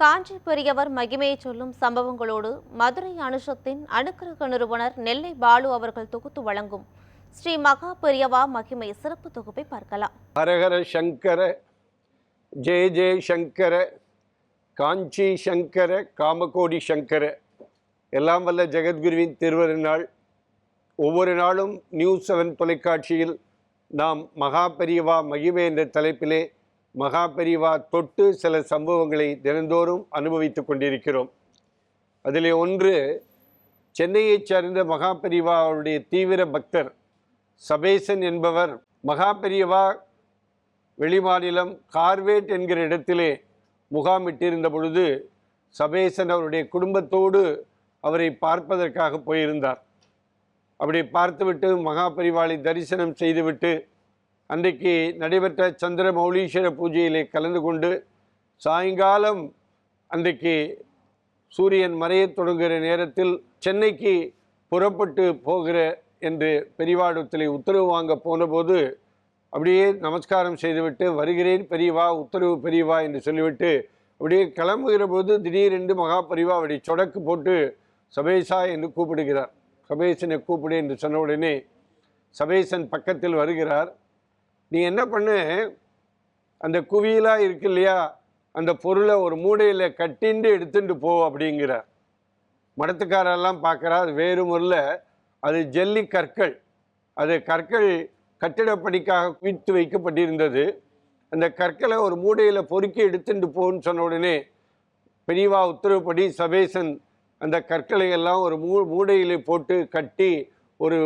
காஞ்சி பெரியவர் மகிமையை சொல்லும் சம்பவங்களோடு மதுரை அனுஷத்தின் அனுக்கிரக நிறுவனர் நெல்லை பாலு அவர்கள் தொகுத்து வழங்கும் ஸ்ரீ மகா பெரியவா மகிமை சிறப்பு தொகுப்பை பார்க்கலாம். ஹரஹர சங்கர, ஜெய ஜெய சங்கர, காஞ்சி சங்கர, காமகோடி சங்கர. எல்லாம் வல்ல ஜெகத்குருவின் திருவருநாள். ஒவ்வொரு நாளும் நியூஸ் 7 தொலைக்காட்சியில் நாம் மகா பெரியவா மகிமை என்ற தலைப்பிலே மகா பெரியவா தொட்டு சில சம்பவங்களை தினந்தோறும் அனுபவித்து கொண்டிருக்கிறோம். அதில் ஒன்று, சென்னையைச் சேர்ந்த மகா பெரியவாவுடைய தீவிர பக்தர் சபேசன் என்பவர் மகா பெரியவா வெளிமாநிலம் கார்வேட் என்கிற இடத்திலே முகாமிட்டிருந்த பொழுது சபேசன் அவருடைய குடும்பத்தோடு அவரை பார்ப்பதற்காக போயிருந்தார். அப்படி பார்த்துவிட்டு மகா பெரியவாளை தரிசனம் செய்துவிட்டு அன்றைக்கு நடைபெற்ற சந்திர மௌலீஸ்வர பூஜையிலே கலந்து கொண்டு சாயங்காலம் அன்றைக்கு சூரியன் மறையத் தொடங்குகிற நேரத்தில் சென்னைக்கு புறப்பட்டு போகிற என்று பெரியவாடத்திலே உத்தரவு வாங்க போனபோது அப்படியே நமஸ்காரம் செய்துவிட்டு வருகிறேன் பெரியவா, உத்தரவு பெரியவா என்று சொல்லிவிட்டு அப்படியே கிளம்புகிற போது திடீரென்று மகா பெரியவா அப்படி சொடக்கு போட்டு சபேசா என்று கூப்பிடுகிறார். சபேசனை கூப்பிடு என்று சொன்ன உடனே சபேசன் பக்கத்தில் வருகிறார். நீ என்ன பண்ணு, அந்த குவியலாக இருக்கு இல்லையா, அந்த பொருளை ஒரு மூடையில் கட்டிண்டு எடுத்துட்டு போ அப்படிங்கிறார். மடத்துக்காரெல்லாம் பார்க்குறா, அது வேறு முறையில் அது ஜல்லி கற்கள், அது கற்கள் கட்டிடப்பணிக்காக குவித்து வைக்கப்பட்டிருந்தது. அந்த கற்களை ஒரு மூடையில் பொறுக்கி எடுத்துட்டு போன்னு சொன்ன உடனே பெரியவா உத்தரவுப்படி சபேசன் அந்த கற்களை எல்லாம் ஒரு மூடையில் போட்டு கட்டி ஒரு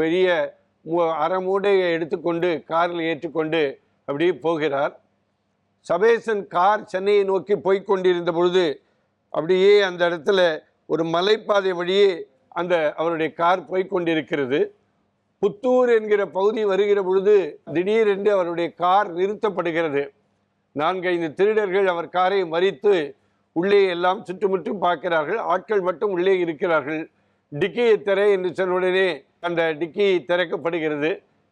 பெரிய அரை மூடையை எடுத்துக்கொண்டு காரில் ஏற்றுக்கொண்டு அப்படியே போகிறார். சபேசன் கார் சென்னையை நோக்கி போய்கொண்டிருந்த பொழுது அப்படியே அந்த இடத்துல ஒரு மலைப்பாதை வழியே அந்த அவருடைய கார் போய்கொண்டிருக்கிறது. புத்தூர் என்கிற பகுதி வருகிற பொழுது திடீரென்று அவருடைய கார் நிறுத்தப்படுகிறது. 4-5 திருடர்கள் அவர் காரை மறித்து உள்ளே எல்லாம் சுற்றுமுற்றும் பார்க்கிறார்கள். ஆட்கள் மட்டும் உள்ளே இருக்கிறார்கள். டிக்கியை திற என்று சொன்ன உடனே அந்த டிக்கி திறக்கப்படுகிறது.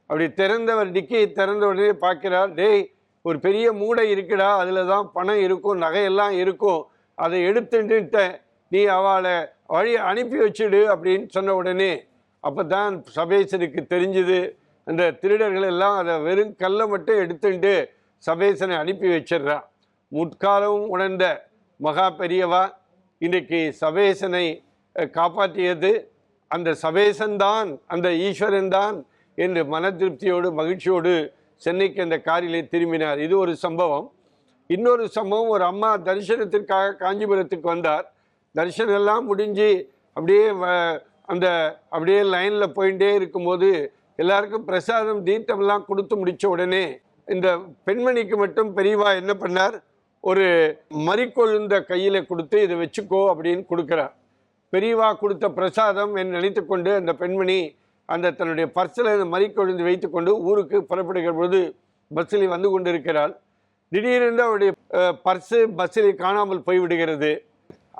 அப்படி திறந்தவர் டிக்கியை திறந்த உடனே பார்க்கிறார், டேய் ஒரு பெரிய மூடை இருக்குடா, அதில் தான் பணம் இருக்கும், நகையெல்லாம் இருக்கும், அதை எடுத்துட்டு நீ அவளை வழி அனுப்பி வச்சுடு அப்படின்னு சொன்ன உடனே அப்போ தான் சபேசனுக்கு தெரிஞ்சுது, அந்த திருடர்கள் எல்லாம் அதை வெறும் கல்லை மட்டும் எடுத்துட்டு சபேசனை அனுப்பி வச்சிடுறான். முற்காலமும் உணர்ந்த மகா பெரியவா இன்றைக்கு சபேசனை காப்பாற்றியது அந்த சபேசன்தான், அந்த ஈஸ்வரன் தான் என்று மன திருப்தியோடு மகிழ்ச்சியோடு சென்னைக்கு அந்த காரிலே திரும்பினார். இது ஒரு சம்பவம். இன்னொரு சம்பவம், ஒரு அம்மா தரிசனத்திற்காக காஞ்சிபுரத்துக்கு வந்தார். தரிசனம் எல்லாம் முடிஞ்சு அப்படியே அப்படியே லைனில் போயிட்டே இருக்கும்போது எல்லாருக்கும் பிரசாதம் தீர்த்தமெல்லாம் கொடுத்து முடித்த உடனே இந்த பெண்மணிக்கு மட்டும் பெரியவா என்ன பண்ணார், ஒரு மறிக்கொழுந்த கையில் கொடுத்து இதை வச்சுக்கோ அப்படின்னு கொடுக்குறார். பெரியவா கொடுத்த பிரசாதம் என்று நினைத்து கொண்டு அந்த பெண்மணி அந்த தன்னுடைய பர்ஸில் அந்த மறிக்கொழுந்து வைத்து கொண்டு ஊருக்கு புறப்படுகிற பொழுது பஸ்ஸில் வந்து கொண்டு இருக்கிறாள். திடீரென்று அவருடைய பர்ஸு பஸ்ஸில் காணாமல் போய்விடுகிறது.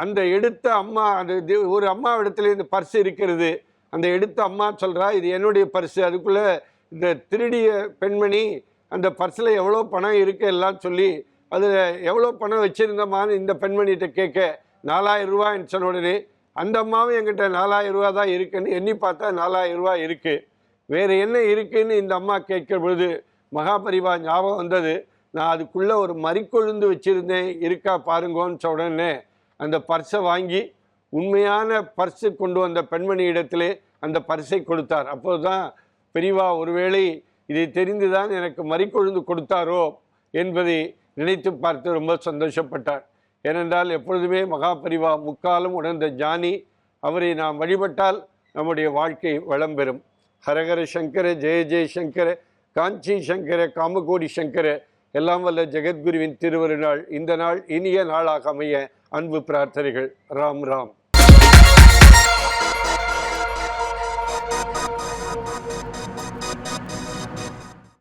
அந்த எடுத்த அம்மா, அந்த ஒரு அம்மா இடத்துல இந்த பர்ஸ் இருக்கிறது. அந்த எடுத்த அம்மா சொல்கிறா, இது என்னுடைய பர்ஸு. அதுக்குள்ளே இந்த திருடிய பெண்மணி அந்த பர்ஸில் எவ்வளோ பணம் இருக்கு எல்லாம் சொல்லி அதில் எவ்வளோ பணம் வச்சுருந்தமான்னு இந்த பெண்மணிகிட்ட கேட்க 4000 ரூபான்னு சொன்ன உடனே அந்த அம்மாவும் என்கிட்ட 4000 ரூபா தான் இருக்குன்னு எண்ணி பார்த்தா 4000 ரூபா இருக்குது, வேறு என்ன இருக்குதுன்னு இந்த அம்மா கேட்கிற பொழுது மகா பெரியவா ஞாபகம் வந்தது. நான் அதுக்குள்ளே ஒரு மறிக்கொழுந்து வச்சுருந்தேன், இருக்கா பாருங்கன்னு சொன்ன உடனே அந்த பர்ஸை வாங்கி உண்மையான பர்ஸு கொண்டு வந்த பெண்மணி இடத்திலே அந்த பர்ஸை கொடுத்தார். அப்போது தான் பெரியவா ஒருவேளை இதை தெரிந்து தான் எனக்கு மறிக்கொழுந்து கொடுத்தாரோ என்பதை நினைத்து பார்த்து ரொம்ப சந்தோஷப்பட்டார். ஏனென்றால் எப்பொழுதுமே மகா பெரியவா முக்காலம் உணர்ந்த ஞானி. அவரை நாம் வழிபட்டால் நம்முடைய வாழ்க்கை வளம் பெறும். ஹரஹர சங்கர, ஜெய ஜெய சங்கர, காஞ்சி சங்கர, காமகோடி சங்கர. எல்லாம் வல்ல ஜெகத்குருவின் திருவருநாள் இந்த நாள் இனிய நாளாக அமைய அன்பு பிரார்த்தனைகள். ராம் ராம்.